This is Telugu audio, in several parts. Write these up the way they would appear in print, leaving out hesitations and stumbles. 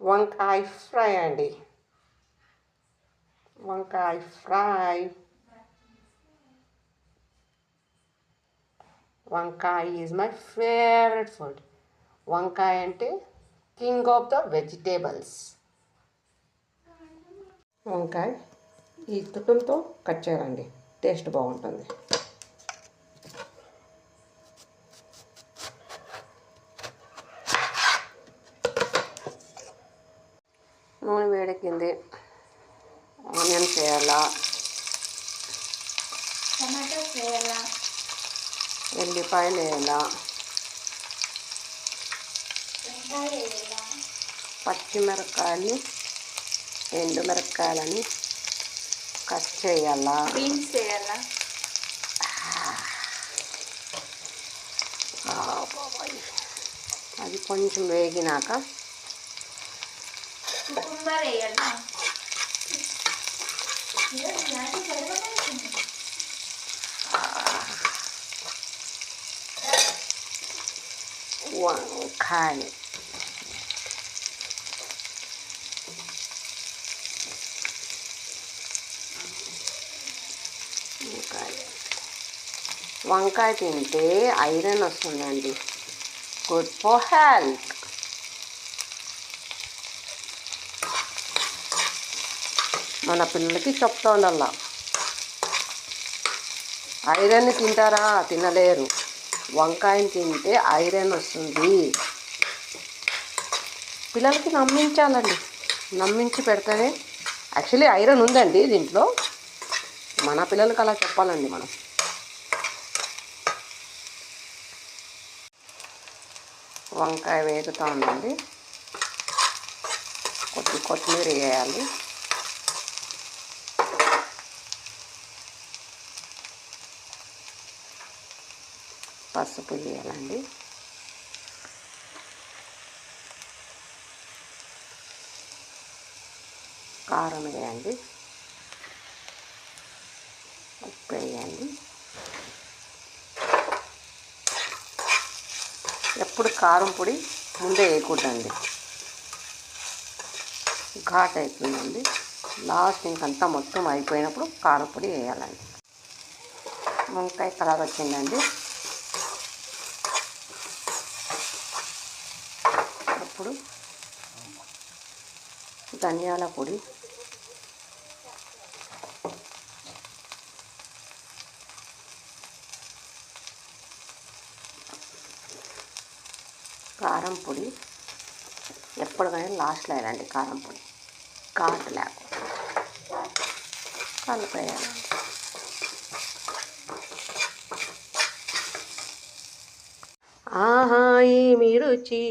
వంకాయ ఫ్రై అండి. వంకాయ ఫ్రై. వంకాయ ఈజ్ మై ఫేవరెట్ ఫుడ్. వంకాయ అంటే కింగ్ ఆఫ్ ద వెజిటేబుల్స్. వంకాయ ఈ తుట్టులతో కట్ చేయాలండి, టేస్ట్ బాగుంటుంది. నూనె వేడెక్కింది, ఆనియన్స్ వేయాలా, టమాటోస్ వేయాలా, ఎల్లిపాయలు వేయాలా, పచ్చిమిరపకాయలు, ఎండుమిరపకాయలని కట్ చేయాలా, బీన్స్ వేయాలా, అది కొంచెం వేగినాక కుకుంబర్ వేయాలా, వంకాయ వంకాయ తింటే ఐరన్ వస్తుందండి, గుడ్ ఫర్ హెల్త్. మన పిల్లలకి చెప్తా ఉండాల, ఐరన్ తింటారా? తినలేరు. వంకాయని తింటే ఐరన్ వస్తుంది. పిల్లలకి నమ్మించాలండి, నమ్మించి పెడితేనే. యాక్చువల్లీ ఐరన్ ఉందండి దీంట్లో, మన పిల్లలకి అలా చెప్పాలండి మనం. వంకాయ వేగుతూ ఉందండి, కొత్తిమీర వేయాలి, పసుపు వేయాలండి, కారం వేయండి, ఉప్పు వేయండి. ఎప్పుడు కారం పొడి ముందే వేయకూడదండి, ఘాట్ అవుతుందండి. లాస్ట్ ఇంకంతా మొత్తం అయిపోయినప్పుడు కారం పొడి వేయాలండి. వంకాయ కలర్ వచ్చిందండి, అప్పుడు ధనియాల పొడి, కారం పొడి ఎప్పటికైనా లాస్ట్లో వేయాలండి. కారం పొడి ఘాటు లేకుండా కలిపేయాలండి. ఆహా ఏమి రుచి,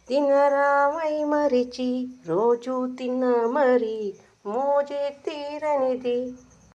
తినరామై మరిచి, రోజు తిన్న మరి మోజే తీరనిది.